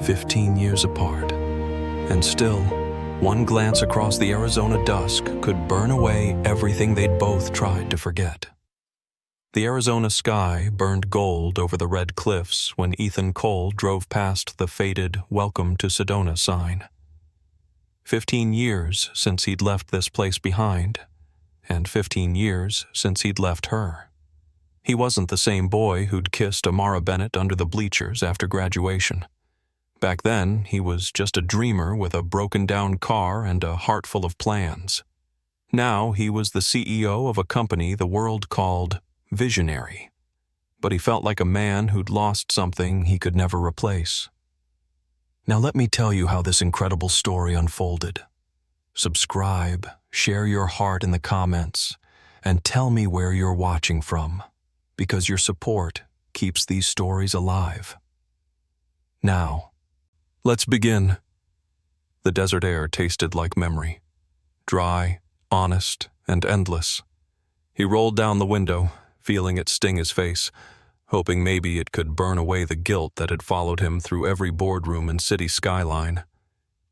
15 years apart. And still, one glance across the Arizona dusk could burn away everything they'd both tried to forget. The Arizona sky burned gold over the red cliffs when Ethan Cole drove past the faded "Welcome to Sedona" sign. 15 years since he'd left this place behind, and 15 years since he'd left her. He wasn't the same boy who'd kissed Amara Bennett under the bleachers after graduation. Back then, he was just a dreamer with a broken-down car and a heart full of plans. Now he was the CEO of a company the world called visionary, but he felt like a man who'd lost something he could never replace. Now let me tell you how this incredible story unfolded. Subscribe, share your heart in the comments, and tell me where you're watching from, because your support keeps these stories alive. Now, let's begin. The desert air tasted like memory, dry, honest, and endless. He rolled down the window, feeling it sting his face, hoping maybe it could burn away the guilt that had followed him through every boardroom and city skyline.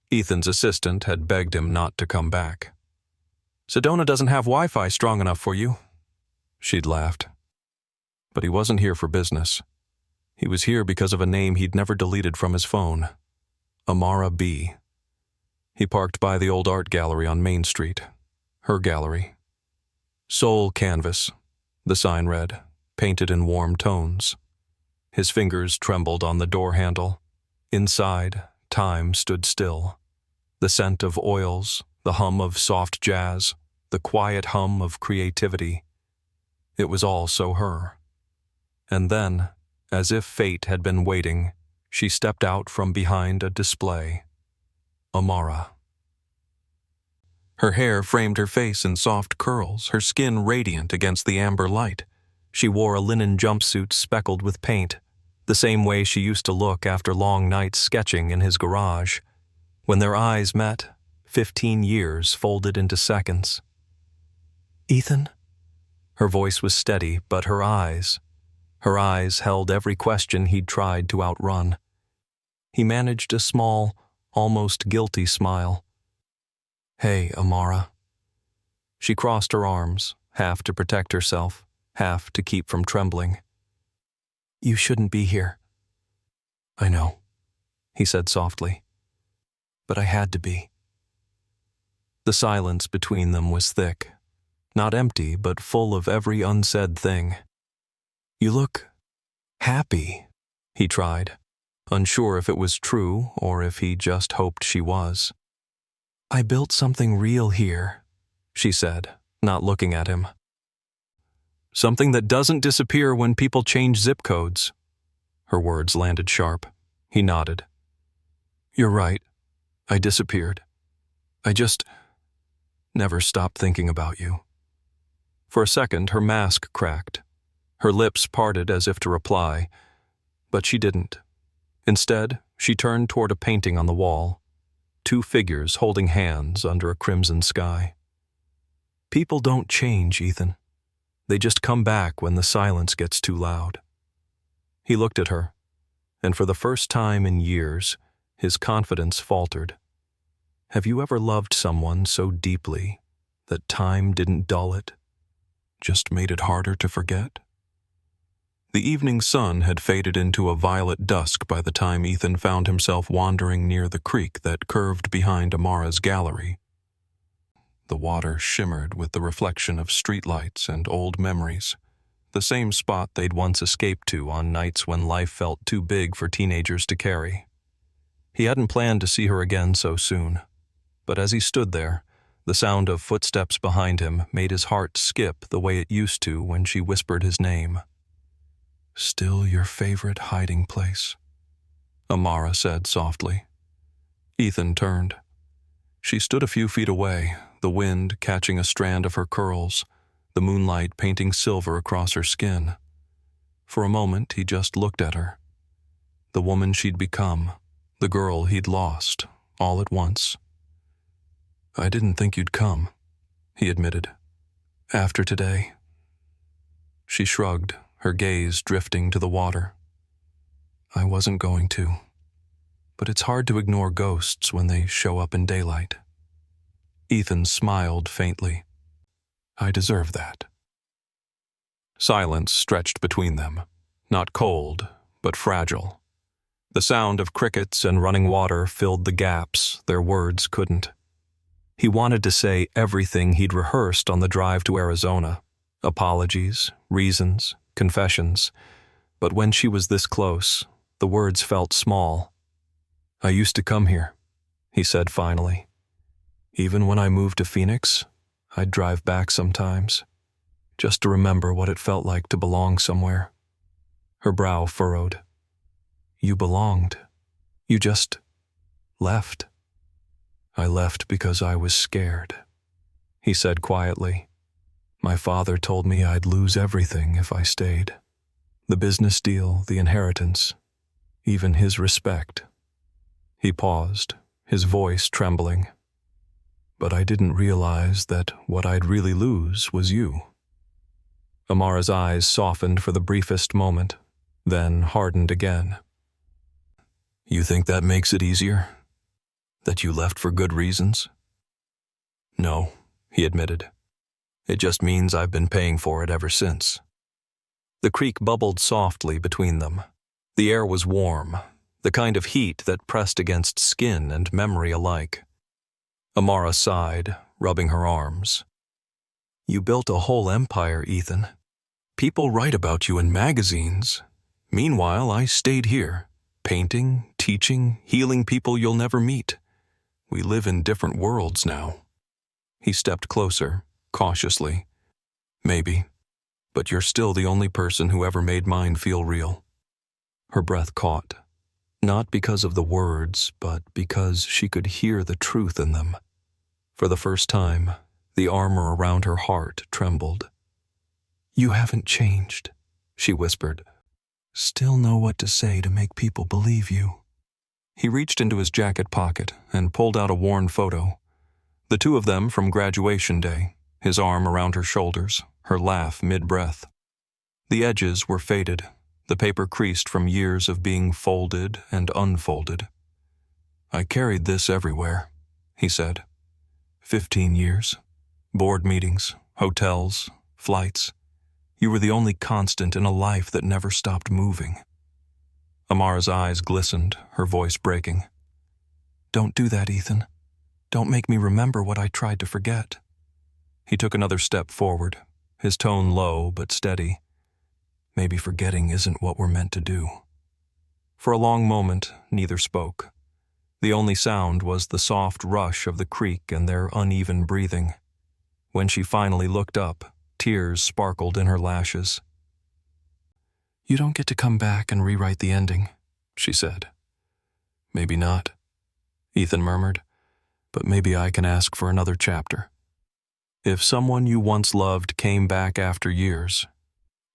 Ethan's assistant had begged him not to come back. "Sedona doesn't have Wi-Fi strong enough for you," she'd laughed. But he wasn't here for business. He was here because of a name he'd never deleted from his phone. Amara B. He parked by the old art gallery on Main Street. Her gallery. "Soul Canvas," the sign read, painted in warm tones. His fingers trembled on the door handle. Inside, time stood still. The scent of oils, the hum of soft jazz, the quiet hum of creativity. It was all so her. And then, as if fate had been waiting, she stepped out from behind a display. Amara. Her hair framed her face in soft curls, her skin radiant against the amber light. She wore a linen jumpsuit speckled with paint, the same way she used to look after long nights sketching in his garage. When their eyes met, 15 years folded into seconds. "Ethan?" Her voice was steady, but her eyes held every question he'd tried to outrun. He managed a small, almost guilty smile. "Hey, Amara." She crossed her arms, half to protect herself, half to keep from trembling. "You shouldn't be here." "I know," he said softly. "But I had to be." The silence between them was thick, not empty, but full of every unsaid thing. "You look happy," he tried, unsure if it was true or if he just hoped she was. "I built something real here," she said, not looking at him. "Something that doesn't disappear when people change zip codes." Her words landed sharp. He nodded. "You're right. I disappeared. I just never stopped thinking about you." For a second, her mask cracked. Her lips parted as if to reply, but she didn't. Instead, she turned toward a painting on the wall. Two figures holding hands under a crimson sky. "People don't change, Ethan. They just come back when the silence gets too loud." He looked at her, and for the first time in years, his confidence faltered. Have you ever loved someone so deeply that time didn't dull it, just made it harder to forget? The evening sun had faded into a violet dusk by the time Ethan found himself wandering near the creek that curved behind Amara's gallery. The water shimmered with the reflection of streetlights and old memories, the same spot they'd once escaped to on nights when life felt too big for teenagers to carry. He hadn't planned to see her again so soon, but as he stood there, the sound of footsteps behind him made his heart skip the way it used to when she whispered his name. "Still your favorite hiding place," Amara said softly. Ethan turned. She stood a few feet away, the wind catching a strand of her curls, the moonlight painting silver across her skin. For a moment, he just looked at her. The woman she'd become, the girl he'd lost, all at once. "I didn't think you'd come," he admitted. "After today." She shrugged, her gaze drifting to the water. "I wasn't going to. but it's hard to ignore ghosts when they show up in daylight. Ethan smiled faintly. I deserve that. Silence stretched between them, not cold, but fragile. The sound of crickets and running water filled the gaps their words couldn't. He wanted to say everything he'd rehearsed on the drive to Arizona, apologies, reasons, confessions, but when she was this close, the words felt small. I used to come here, he said finally. Even when I moved to Phoenix, I'd drive back sometimes, just to remember what it felt like to belong somewhere. Her brow furrowed. You belonged. You just left. I left because I was scared, he said quietly. My father told me I'd lose everything if I stayed. The business deal, the inheritance, even his respect. He paused, his voice trembling. But I didn't realize that what I'd really lose was you. Amara's eyes softened for the briefest moment, then hardened again. You think that makes it easier? That you left for good reasons? No, he admitted. It just means I've been paying for it ever since. The creek bubbled softly between them. The air was warm, the kind of heat that pressed against skin and memory alike. Amara sighed, rubbing her arms. You built a whole empire, Ethan. People write about you in magazines. Meanwhile, I stayed here, painting, teaching, healing people you'll never meet. We live in different worlds now. He stepped closer, cautiously. Maybe, but you're still the only person who ever made mine feel real. Her breath caught, not because of the words, but because she could hear the truth in them. For the first time, the armor around her heart trembled. You haven't changed, she whispered. Still know what to say to make people believe you. He reached into his jacket pocket and pulled out a worn photo. The two of them from graduation day, his arm around her shoulders, her laugh mid-breath. The edges were faded, the paper creased from years of being folded and unfolded. I carried this everywhere, he said. 15 years. Board meetings, hotels, flights. You were the only constant in a life that never stopped moving. Amara's eyes glistened, her voice breaking. Don't do that, Ethan. Don't make me remember what I tried to forget. He took another step forward, his tone low but steady. Maybe forgetting isn't what we're meant to do. For a long moment, neither spoke. The only sound was the soft rush of the creek and their uneven breathing. When she finally looked up, tears sparkled in her lashes. You don't get to come back and rewrite the ending, she said. Maybe not, Ethan murmured, but maybe I can ask for another chapter. If someone you once loved came back after years,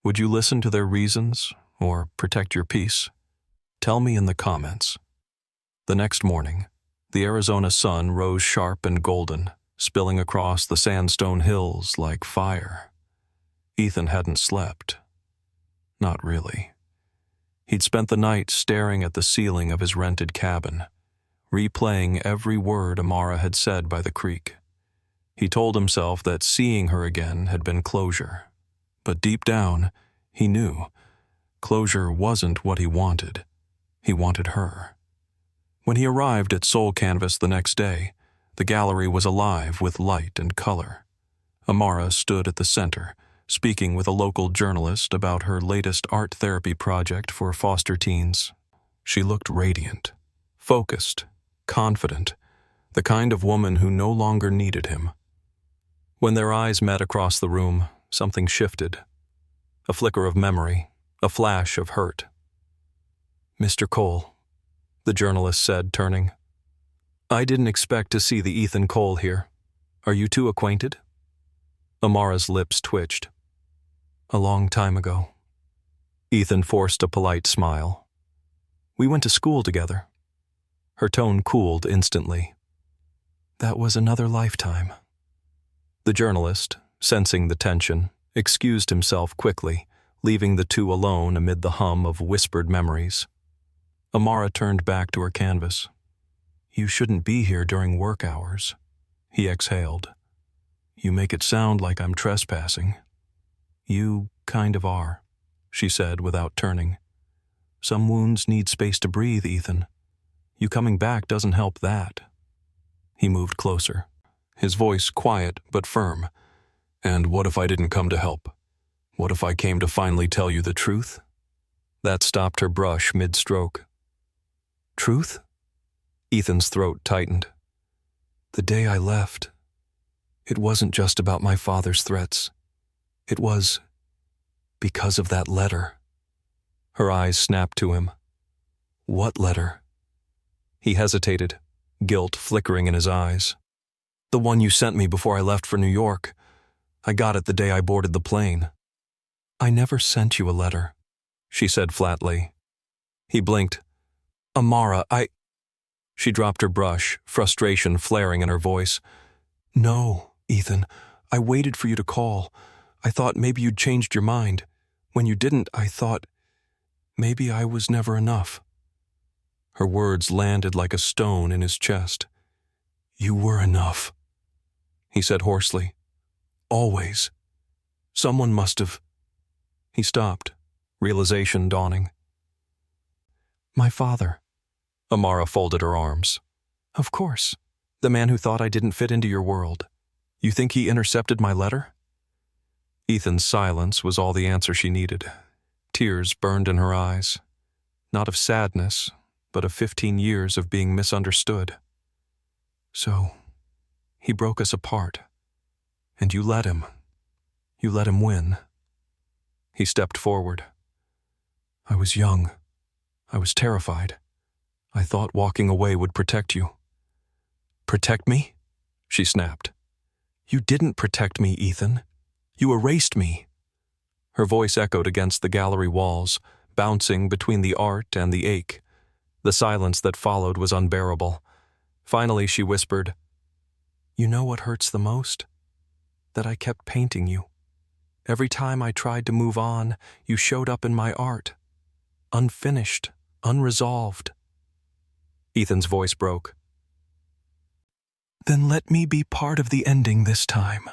would you listen to their reasons or protect your peace? Tell me in the comments. The next morning, the Arizona sun rose sharp and golden, spilling across the sandstone hills like fire. Ethan hadn't slept. Not really. He'd spent the night staring at the ceiling of his rented cabin, replaying every word Amara had said by the creek. He told himself that seeing her again had been closure. But deep down, he knew closure wasn't what he wanted. He wanted her. When he arrived at Soul Canvas the next day, the gallery was alive with light and color. Amara stood at the center, speaking with a local journalist about her latest art therapy project for foster teens. She looked radiant, focused, confident, the kind of woman who no longer needed him. When their eyes met across the room, something shifted. A flicker of memory, a flash of hurt. Mr. Cole, the journalist said, turning. I didn't expect to see the Ethan Cole here. Are you two acquainted? Amara's lips twitched. A long time ago. Ethan forced a polite smile. We went to school together. Her tone cooled instantly. That was another lifetime. The journalist, sensing the tension, excused himself quickly, leaving the two alone amid the hum of whispered memories. Amara turned back to her canvas. You shouldn't be here during work hours. He exhaled. You make it sound like I'm trespassing. You kind of are, she said without turning. Some wounds need space to breathe, Ethan. You coming back doesn't help that. He moved closer, his voice quiet but firm. And what if I didn't come to help? What if I came to finally tell you the truth? That stopped her brush mid-stroke. Truth? Ethan's throat tightened. The day I left, it wasn't just about my father's threats. It was because of that letter. Her eyes snapped to him. What letter? He hesitated, guilt flickering in his eyes. The one you sent me before I left for New York. I got it the day I boarded the plane. I never sent you a letter, she said flatly. He blinked. Amara, She dropped her brush, frustration flaring in her voice. No, Ethan, I waited for you to call. I thought maybe you'd changed your mind. When you didn't, I thought maybe I was never enough. Her words landed like a stone in his chest. You were enough, he said hoarsely. Always. Someone must have. He stopped, realization dawning. My father. Amara folded her arms. Of course. The man who thought I didn't fit into your world. You think he intercepted my letter? Ethan's silence was all the answer she needed. Tears burned in her eyes. Not of sadness, but of 15 years of being misunderstood. So, he broke us apart. And you let him. You let him win. He stepped forward. I was young. I was terrified. I thought walking away would protect you. Protect me? She snapped. You didn't protect me, Ethan. You erased me. Her voice echoed against the gallery walls, bouncing between the art and the ache. The silence that followed was unbearable. Finally, she whispered, You know what hurts the most? That I kept painting you. Every time I tried to move on, you showed up in my art. Unfinished, unresolved. Ethan's voice broke. Then let me be part of the ending this time.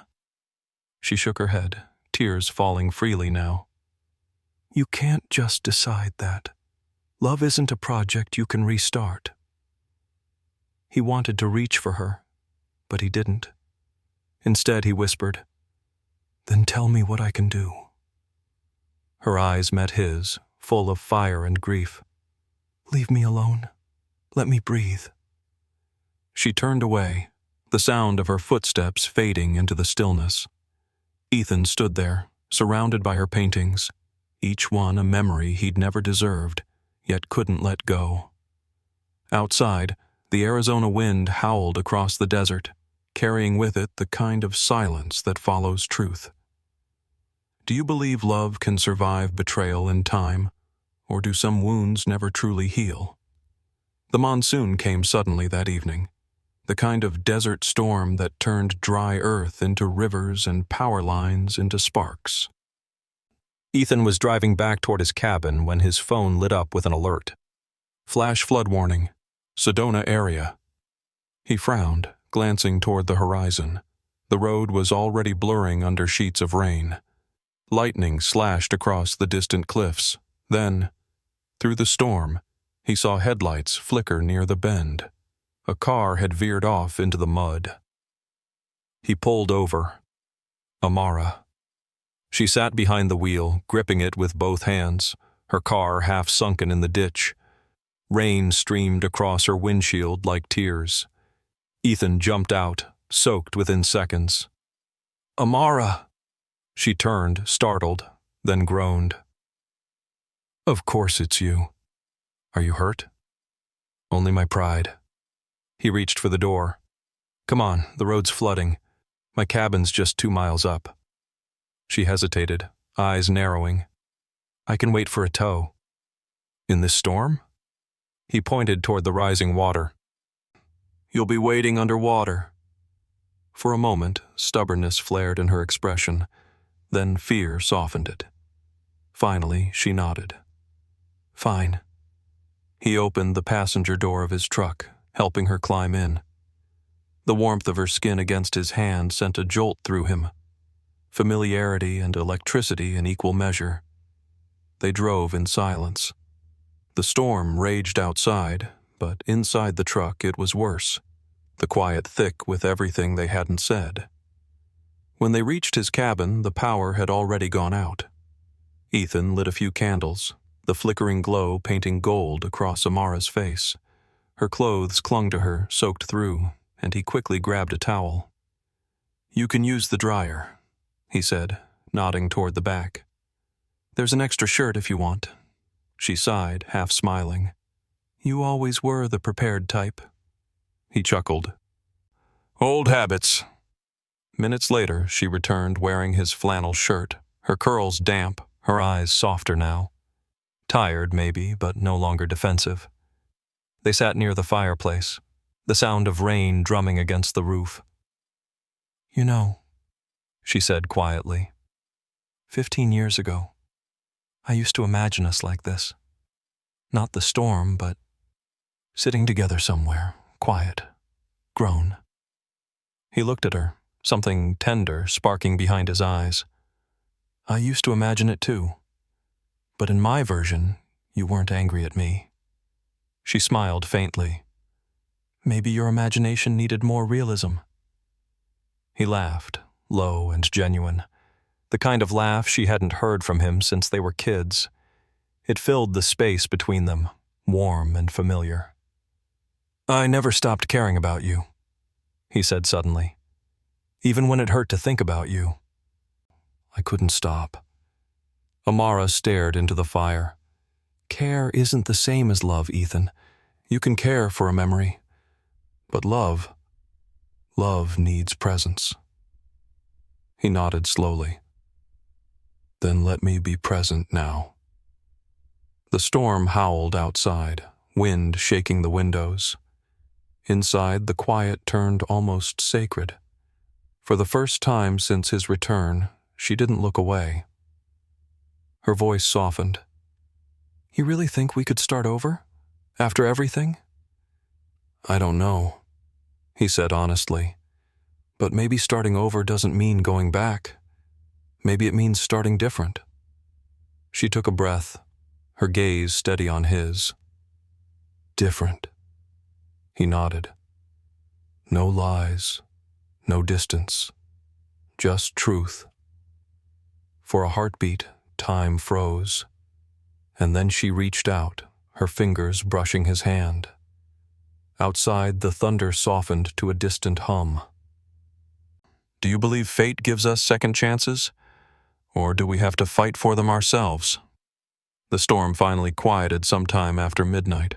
She shook her head, tears falling freely now. You can't just decide that. Love isn't a project you can restart. He wanted to reach for her, but he didn't. Instead, he whispered, Then tell me what I can do. Her eyes met his, full of fire and grief. Leave me alone. Let me breathe. She turned away, the sound of her footsteps fading into the stillness. Ethan stood there, surrounded by her paintings, each one a memory he'd never deserved, yet couldn't let go. Outside, the Arizona wind howled across the desert, carrying with it the kind of silence that follows truth. Do you believe love can survive betrayal in time, or do some wounds never truly heal? The monsoon came suddenly that evening, the kind of desert storm that turned dry earth into rivers and power lines into sparks. Ethan was driving back toward his cabin when his phone lit up with an alert. Flash flood warning, Sedona area. He frowned, glancing toward the horizon. The road was already blurring under sheets of rain. Lightning slashed across the distant cliffs. Then, through the storm, he saw headlights flicker near the bend. A car had veered off into the mud. He pulled over. Amara. She sat behind the wheel, gripping it with both hands, her car half sunken in the ditch. Rain streamed across her windshield like tears. Ethan jumped out, soaked within seconds. Amara! She turned, startled, then groaned. Of course it's you. Are you hurt? Only my pride. He reached for the door. Come on, the road's flooding. My cabin's just 2 miles up. She hesitated, eyes narrowing. I can wait for a tow. In this storm? He pointed toward the rising water. You'll be waiting underwater. For a moment, stubbornness flared in her expression, then fear softened it. Finally, she nodded. Fine. He opened the passenger door of his truck, helping her climb in. The warmth of her skin against his hand sent a jolt through him. Familiarity and electricity in equal measure. They drove in silence. The storm raged outside, but inside the truck it was worse, the quiet thick with everything they hadn't said. When they reached his cabin, the power had already gone out. Ethan lit a few candles, the flickering glow painting gold across Amara's face. Her clothes clung to her, soaked through, and he quickly grabbed a towel. "You can use the dryer," he said, nodding toward the back. "There's an extra shirt if you want." She sighed, half smiling. "You always were the prepared type." He chuckled. "Old habits." Minutes later, she returned wearing his flannel shirt, her curls damp, her eyes softer now. Tired, maybe, but no longer defensive. They sat near the fireplace, the sound of rain drumming against the roof. "You know," she said quietly, 15 years ago, I used to imagine us like this. Not the storm, but sitting together somewhere, quiet, grown." He looked at her, something tender sparking behind his eyes. "I used to imagine it too. But in my version, you weren't angry at me." She smiled faintly. "Maybe your imagination needed more realism." He laughed, low and genuine, the kind of laugh she hadn't heard from him since they were kids. It filled the space between them, warm and familiar. "I never stopped caring about you," he said suddenly. "Even when it hurt to think about you. I couldn't stop." Amara stared into the fire. "Care isn't the same as love, Ethan. You can care for a memory. But love needs presence." He nodded slowly. "Then let me be present now." The storm howled outside, wind shaking the windows. Inside, the quiet turned almost sacred. For the first time since his return, she didn't look away. Her voice softened. "You really think we could start over? After everything?" "I don't know," he said honestly. "But maybe starting over doesn't mean going back. Maybe it means starting different." She took a breath, her gaze steady on his. "Different." He nodded. "No lies, no distance, just truth." For a heartbeat, time froze, and then she reached out, her fingers brushing his hand. Outside, the thunder softened to a distant hum. "Do you believe fate gives us second chances? Or do we have to fight for them ourselves?" The storm finally quieted sometime after midnight.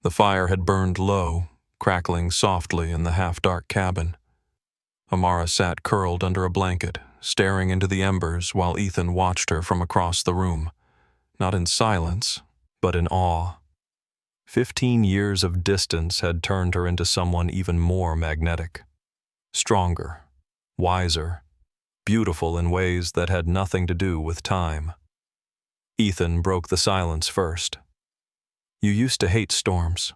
The fire had burned low, crackling softly in the half-dark cabin. Amara sat curled under a blanket, staring into the embers while Ethan watched her from across the room, not in silence, but in awe. 15 years of distance had turned her into someone even more magnetic. Stronger, wiser, beautiful in ways that had nothing to do with time. Ethan broke the silence first. "You used to hate storms."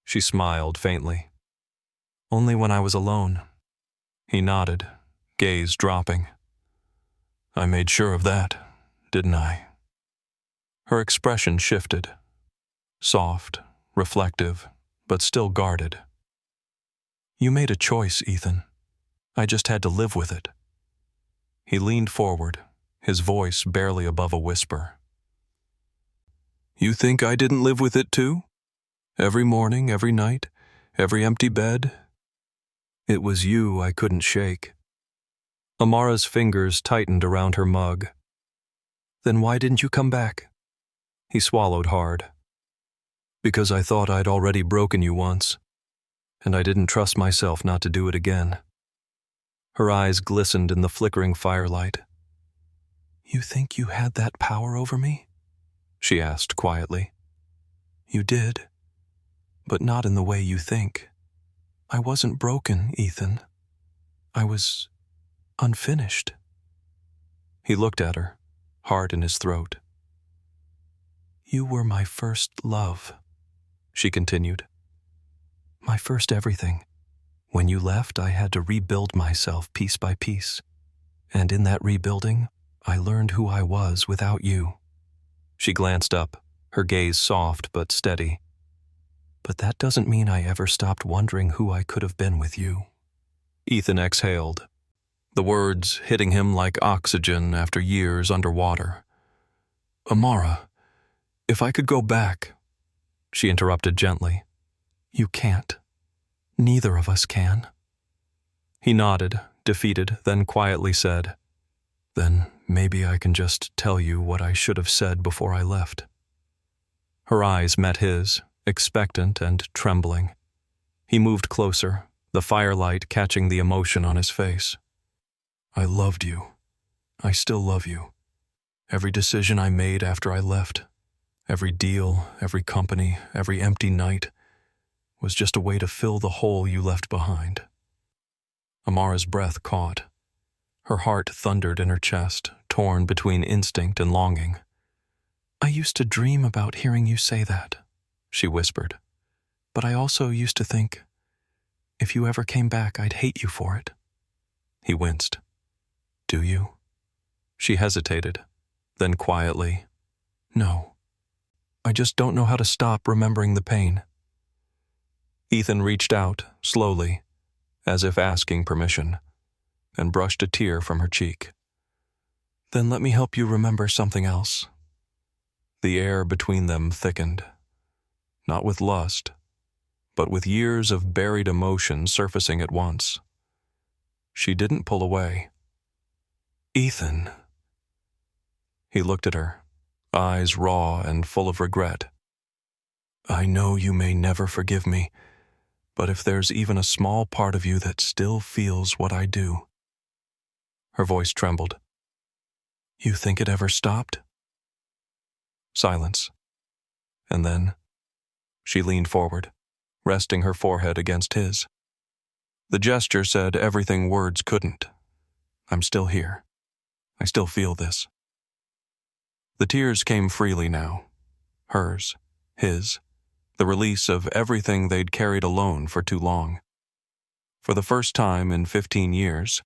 She smiled faintly. "Only when I was alone." He nodded, gaze dropping. "I made sure of that, didn't I?" Her expression shifted. Soft, reflective, but still guarded. "You made a choice, Ethan. I just had to live with it." He leaned forward, his voice barely above a whisper. "You think I didn't live with it too? Every morning, every night, every empty bed? It was you I couldn't shake." Amara's fingers tightened around her mug. "Then why didn't you come back?" He swallowed hard. "Because I thought I'd already broken you once, and I didn't trust myself not to do it again." Her eyes glistened in the flickering firelight. "You think you had that power over me?" she asked quietly. "You did, but not in the way you think. I wasn't broken, Ethan. I was unfinished." He looked at her, heart in his throat. You were my first love, she continued. My first everything. When you left, I had to rebuild myself piece by piece. And in that rebuilding, I learned who I was without you. She glanced up, her gaze soft but steady. But that doesn't mean I ever stopped wondering who I could have been with you. Ethan exhaled, the words hitting him like oxygen after years underwater. Amara, if I could go back, she interrupted gently. You can't. Neither of us can. He nodded, defeated, then quietly said, Then maybe I can just tell you what I should have said before I left. Her eyes met his, expectant and trembling. He moved closer, the firelight catching the emotion on his face. I loved you. I still love you. Every decision I made after I left, every deal, every company, every empty night, was just a way to fill the hole you left behind. Amara's breath caught. Her heart thundered in her chest, torn between instinct and longing. I used to dream about hearing you say that, she whispered. But I also used to think, if you ever came back, I'd hate you for it. He winced. Do you? She hesitated, then quietly, No. I just don't know how to stop remembering the pain. Ethan reached out, slowly, as if asking permission, and brushed a tear from her cheek. Then let me help you remember something else. The air between them thickened, not with lust, but with years of buried emotion surfacing at once. She didn't pull away. Ethan. He looked at her, eyes raw and full of regret. I know you may never forgive me, but if there's even a small part of you that still feels what I do. Her voice trembled. You think it ever stopped? Silence. And then, she leaned forward, resting her forehead against his. The gesture said everything words couldn't. I'm still here. I still feel this. The tears came freely now. Hers, his, the release of everything they'd carried alone for too long. For the first time in 15 years,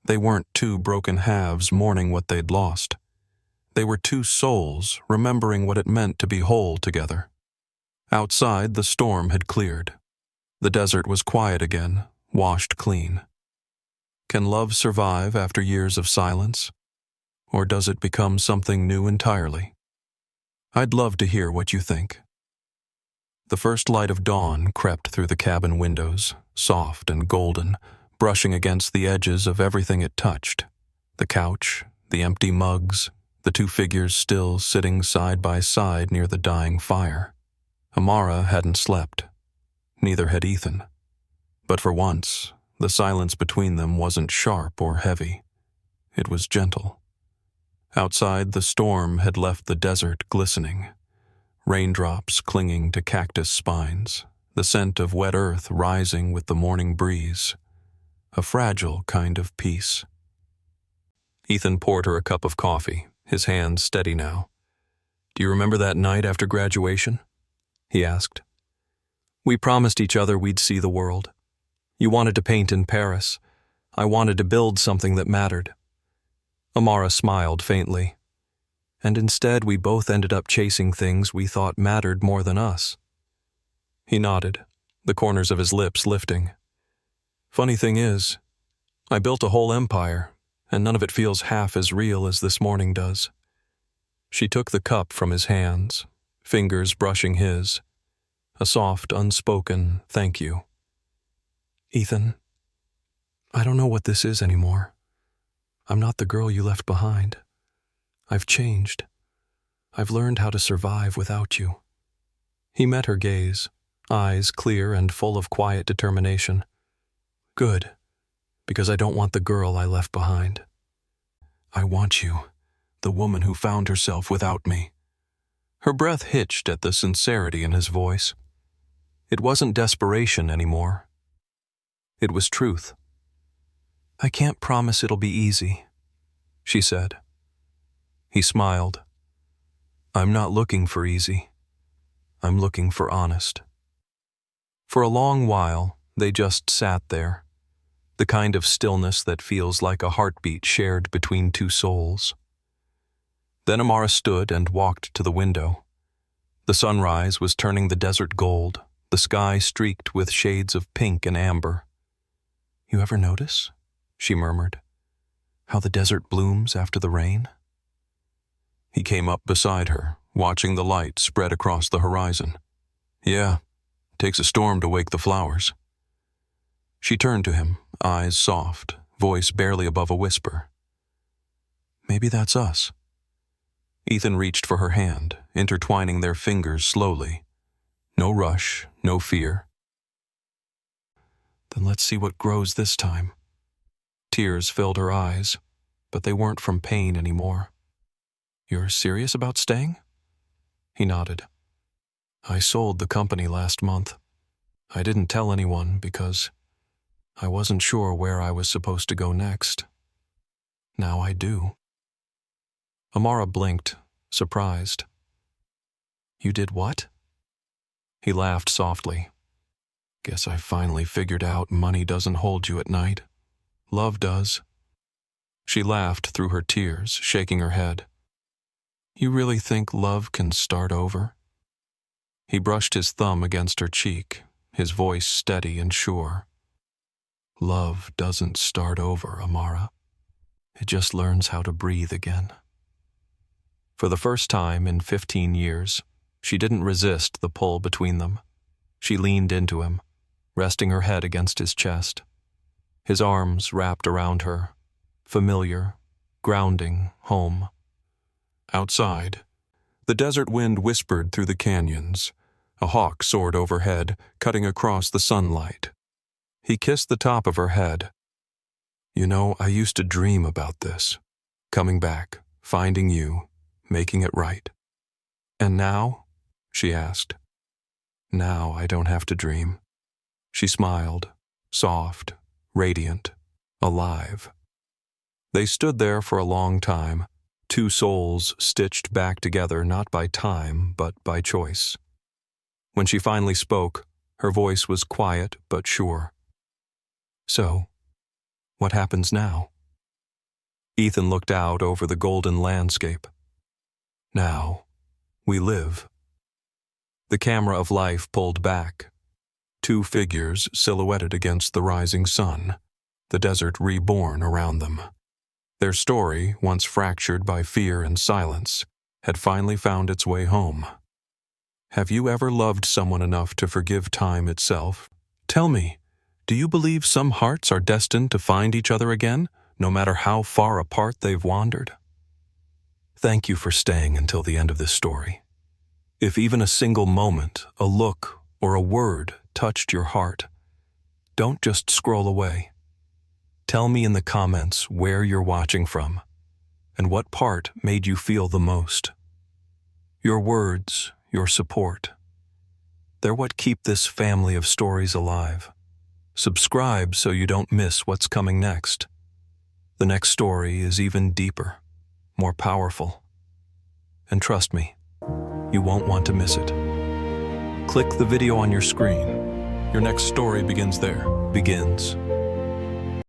they weren't two broken halves mourning what they'd lost. They were two souls remembering what it meant to be whole together. Outside, the storm had cleared. The desert was quiet again, washed clean. Can love survive after years of silence? Or does it become something new entirely? I'd love to hear what you think. The first light of dawn crept through the cabin windows, soft and golden, brushing against the edges of everything it touched. The couch, the empty mugs, the two figures still sitting side by side near the dying fire. Amara hadn't slept. Neither had Ethan. But for once, the silence between them wasn't sharp or heavy. It was gentle. Outside, the storm had left the desert glistening, raindrops clinging to cactus spines, the scent of wet earth rising with the morning breeze. A fragile kind of peace. Ethan poured her a cup of coffee, his hand steady now. Do you remember that night after graduation? He asked. We promised each other we'd see the world. You wanted to paint in Paris. I wanted to build something that mattered. Amara smiled faintly. And instead we both ended up chasing things we thought mattered more than us. He nodded, the corners of his lips lifting. Funny thing is, I built a whole empire, and none of it feels half as real as this morning does. She took the cup from his hands, fingers brushing his. A soft, unspoken thank you. Ethan, I don't know what this is anymore. I'm not the girl you left behind. I've changed. I've learned how to survive without you. He met her gaze, eyes clear and full of quiet determination. Good, because I don't want the girl I left behind. I want you, the woman who found herself without me. Her breath hitched at the sincerity in his voice. It wasn't desperation anymore. It was truth. I can't promise it'll be easy, she said. He smiled. I'm not looking for easy. I'm looking for honest. For a long while, they just sat there, the kind of stillness that feels like a heartbeat shared between two souls. Then Amara stood and walked to the window. The sunrise was turning the desert gold, the sky streaked with shades of pink and amber. "You ever notice," she murmured, "how the desert blooms after the rain?" He came up beside her, watching the light spread across the horizon. "Yeah, it takes a storm to wake the flowers." She turned to him, eyes soft, voice barely above a whisper. "Maybe that's us." Ethan reached for her hand, intertwining their fingers slowly. No rush, no fear. "Then let's see what grows this time." Tears filled her eyes, but they weren't from pain anymore. "You're serious about staying?" He nodded. "I sold the company last month. I didn't tell anyone because I wasn't sure where I was supposed to go next. Now I do." Amara blinked, surprised. "You did what?" He laughed softly. "Guess I finally figured out money doesn't hold you at night. Love does." She laughed through her tears, shaking her head. "You really think love can start over?" He brushed his thumb against her cheek, his voice steady and sure. "Love doesn't start over, Amara. It just learns how to breathe again." For the first time in 15 years, she didn't resist the pull between them. She leaned into him, resting her head against his chest. His arms wrapped around her, familiar, grounding, home. Outside, the desert wind whispered through the canyons. A hawk soared overhead, cutting across the sunlight. He kissed the top of her head. "You know, I used to dream about this. Coming back, finding you, making it right." "And now?" she asked. "Now I don't have to dream." She smiled, soft, radiant, alive. They stood there for a long time, two souls stitched back together not by time, but by choice. When she finally spoke, her voice was quiet but sure. "So, what happens now?" Ethan looked out over the golden landscape. "Now, we live." The camera of life pulled back. Two figures silhouetted against the rising sun, the desert reborn around them. Their story, once fractured by fear and silence, had finally found its way home. Have you ever loved someone enough to forgive time itself? Tell me, do you believe some hearts are destined to find each other again, no matter how far apart they've wandered? Thank you for staying until the end of this story. If even a single moment, a look, or a word touched your heart, don't just scroll away. Tell me in the comments where you're watching from and what part made you feel the most. Your words, your support, they're what keep this family of stories alive. Subscribe so you don't miss what's coming next. The next story is even deeper, more powerful. And trust me, you won't want to miss it. Click the video on your screen. Your next story begins there. Begins